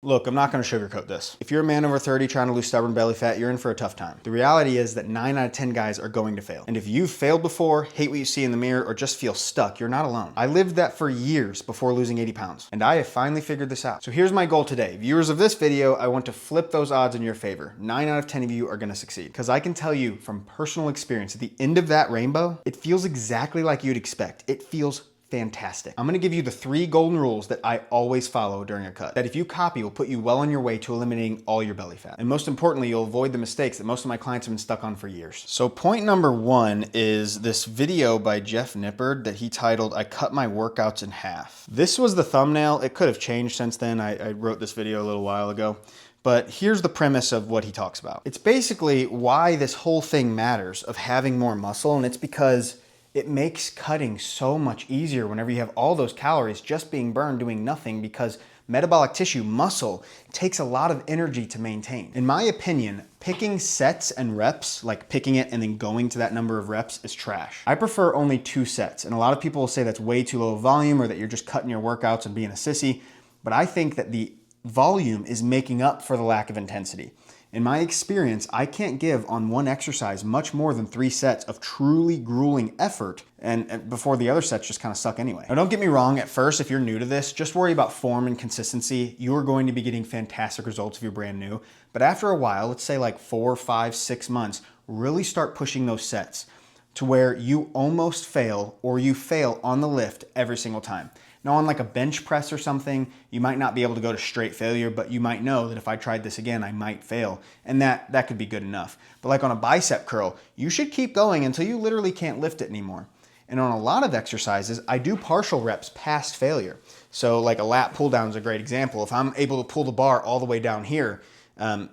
Look, I'm not going to sugarcoat this. If you're a man over 30 trying to lose stubborn belly fat, you're in for a tough time. The reality is that 9 out of 10 guys are going to fail. And if you've failed before, hate what you see in the mirror, or just feel stuck, you're not alone. I lived that for years before losing 80 pounds, and I have finally figured this out. So here's my goal today. Viewers of this video, I want to flip those odds in your favor. 9 out of 10 of you are going to succeed. Because I can tell you from personal experience, at the end of that rainbow, it feels exactly like you'd expect. It feels fantastic. I'm gonna give you the 3 golden rules that I always follow during a cut, that if you copy will put you well on your way to eliminating all your belly fat. And most importantly, you'll avoid the mistakes that most of my clients have been stuck on for years. So point number 1 is this video by Jeff Nippard that he titled, "I Cut My Workouts in Half." This was the thumbnail. It could have changed since then. I wrote this video a little while ago. But here's the premise of what he talks about. It's basically why this whole thing matters of having more muscle, and it's because it makes cutting so much easier whenever you have all those calories just being burned doing nothing, because metabolic tissue, muscle, takes a lot of energy to maintain. In my opinion, picking sets and reps, like picking it and then going to that number of reps, is trash. I prefer only 2 sets, and a lot of people will say that's way too low volume or that you're just cutting your workouts and being a sissy, but I think that the volume is making up for the lack of intensity. In my experience, I can't give on one exercise much more than 3 sets of truly grueling effort, and before the other sets just kind of suck anyway. Now don't get me wrong, at first, if you're new to this, just worry about form and consistency. You are going to be getting fantastic results if you're brand new. But after a while, let's say like 4, 5, 6 months, really start pushing those sets to where you almost fail or you fail on the lift every single time. Now on like a bench press or something, you might not be able to go to straight failure, but you might know that if I tried this again, I might fail. And that could be good enough. But like on a bicep curl, you should keep going until you literally can't lift it anymore. And on a lot of exercises, I do partial reps past failure. So like a lat pull down is a great example. If I'm able to pull the bar all the way down here,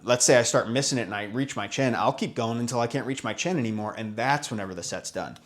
let's say I start missing it and I reach my chin, I'll keep going until I can't reach my chin anymore, and that's whenever the set's done.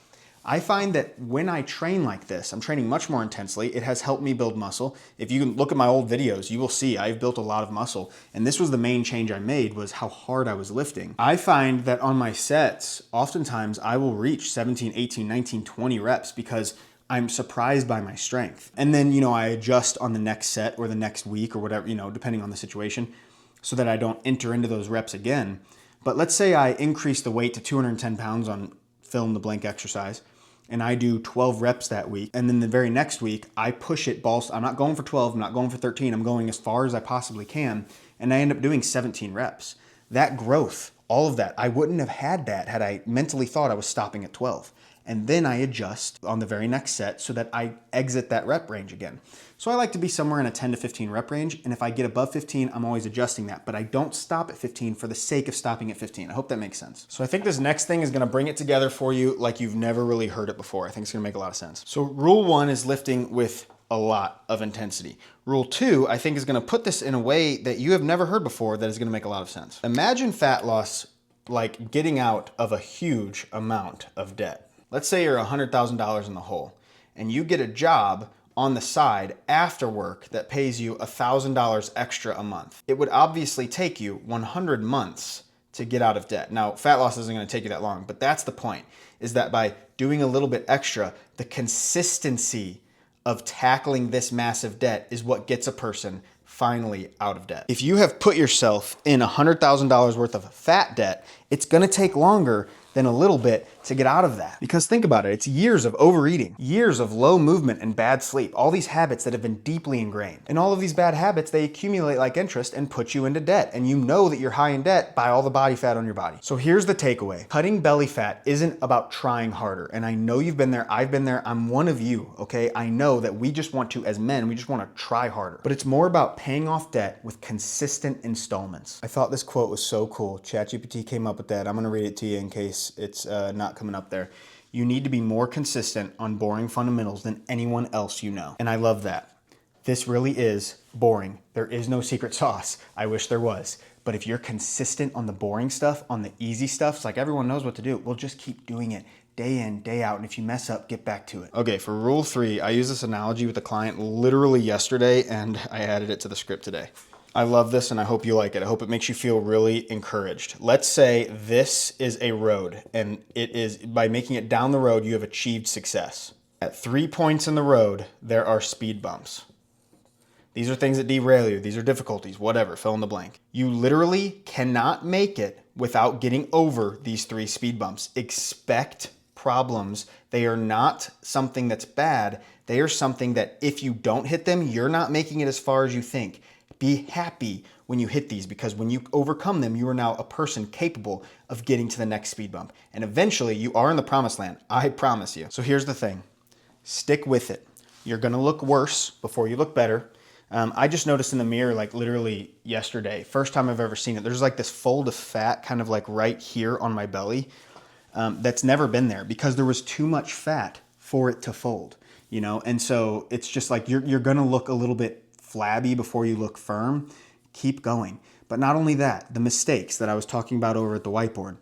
I find that when I train like this, I'm training much more intensely. It has helped me build muscle. If you look at my old videos, you will see I've built a lot of muscle. And this was the main change I made, was how hard I was lifting. I find that on my sets, oftentimes I will reach 17, 18, 19, 20 reps because I'm surprised by my strength. And then, I adjust on the next set or the next week or whatever, depending on the situation, so that I don't enter into those reps again. But let's say I increase the weight to 210 pounds on fill in the blank exercise, and I do 12 reps that week, and then the very next week, I push it balls. I'm not going for 12, I'm not going for 13, I'm going as far as I possibly can, and I end up doing 17 reps. That growth, all of that, I wouldn't have had that had I mentally thought I was stopping at 12. And then I adjust on the very next set so that I exit that rep range again. So I like to be somewhere in a 10 to 15 rep range, and if I get above 15, I'm always adjusting that, but I don't stop at 15 for the sake of stopping at 15. I hope that makes sense. So I think this next thing is gonna bring it together for you like you've never really heard it before. I think it's gonna make a lot of sense. So rule 1 is lifting with a lot of intensity. Rule 2, I think, is gonna put this in a way that you have never heard before that is gonna make a lot of sense. Imagine fat loss like getting out of a huge amount of debt. Let's say you're $100,000 in the hole and you get a job on the side after work that pays you $1,000 extra a month. It would obviously take you 100 months to get out of debt. Now, fat loss isn't going to take you that long, but that's the point, is that by doing a little bit extra, the consistency of tackling this massive debt is what gets a person finally out of debt. If you have put yourself in $100,000 worth of fat debt, it's going to take longer than a little bit to get out of that. Because think about it, it's years of overeating, years of low movement and bad sleep, all these habits that have been deeply ingrained. And all of these bad habits, they accumulate like interest and put you into debt. And you know that you're high in debt by all the body fat on your body. So here's the takeaway. Cutting belly fat isn't about trying harder. And I know you've been there, I've been there, I'm one of you, okay? I know that we just want to, as men, we just want to try harder. But it's more about paying off debt with consistent installments. I thought this quote was so cool. ChatGPT came up with that. I'm gonna read it to you in case it's not coming up there. You need to be more consistent on boring fundamentals than anyone else you know. And I love that. This really is boring. There is no secret sauce. I wish there was. But if you're consistent on the boring stuff, on the easy stuff, it's like everyone knows what to do. We'll just keep doing it day in, day out. And if you mess up, get back to it. Okay, for rule 3, I used this analogy with a client literally yesterday, and I added it to the script today. I love this and I hope you like it. I hope it makes you feel really encouraged. Let's say this is a road, and it is, by making it down the road, you have achieved success. At 3 points in the road, there are speed bumps. These are things that derail you. These are difficulties, whatever, fill in the blank. You literally cannot make it without getting over these 3 speed bumps. Expect problems. They are not something that's bad. They are something that if you don't hit them, you're not making it as far as you think. Be happy when you hit these, because when you overcome them, you are now a person capable of getting to the next speed bump. And eventually you are in the promised land. I promise you. So here's the thing. Stick with it. You're gonna look worse before you look better. I just noticed in the mirror, like literally yesterday, first time I've ever seen it, there's like this fold of fat kind of like right here on my belly that's never been there because there was too much fat for it to fold, you know? And so it's just like you're gonna look a little bit flabby before you look firm. Keep going. But not only that, the mistakes that I was talking about over at the whiteboard,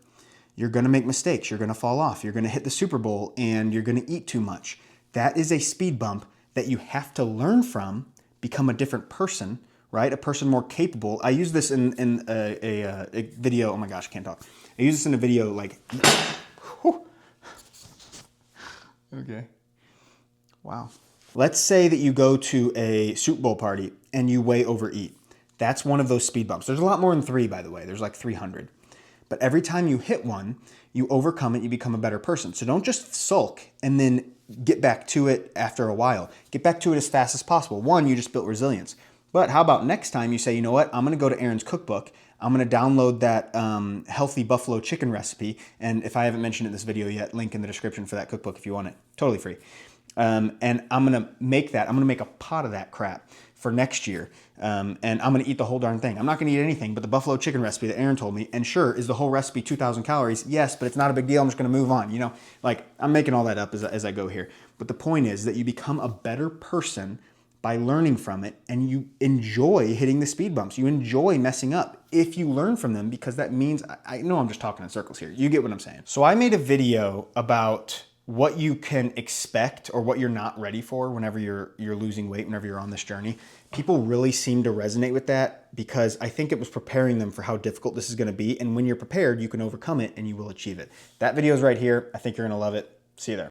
you're gonna make mistakes, you're gonna fall off, you're gonna hit the Super Bowl and you're gonna eat too much. That is a speed bump that you have to learn from, become a different person, right? A person more capable. I use this in a video. Oh my gosh, I can't talk. I use this in a video like, okay. Wow. Let's say that you go to a Super Bowl party and you way overeat. That's one of those speed bumps. There's a lot more than 3, by the way. There's like 300. But every time you hit one, you overcome it, you become a better person. So don't just sulk and then get back to it after a while. Get back to it as fast as possible. One, you just built resilience. But how about next time you say, you know what, I'm gonna go to Aaron's cookbook. I'm gonna download that healthy buffalo chicken recipe. And if I haven't mentioned it in this video yet, link in the description for that cookbook if you want it. Totally free. And I'm gonna make that. I'm gonna make a pot of that crap for next year. And I'm gonna eat the whole darn thing. I'm not gonna eat anything but the buffalo chicken recipe that Aaron told me. And sure, is the whole recipe 2,000 calories? Yes, but it's not a big deal. I'm just gonna move on. You know, like I'm making all that up as I go here. But the point is that you become a better person by learning from it, and you enjoy hitting the speed bumps. You enjoy messing up if you learn from them, because that means, I know I'm just talking in circles here. You get what I'm saying. So I made a video about what you can expect or what you're not ready for whenever you're losing weight, whenever you're on this journey. People really seem to resonate with that because I think it was preparing them for how difficult this is gonna be. And when you're prepared, you can overcome it and you will achieve it. That video is right here. I think you're gonna love it. See you there.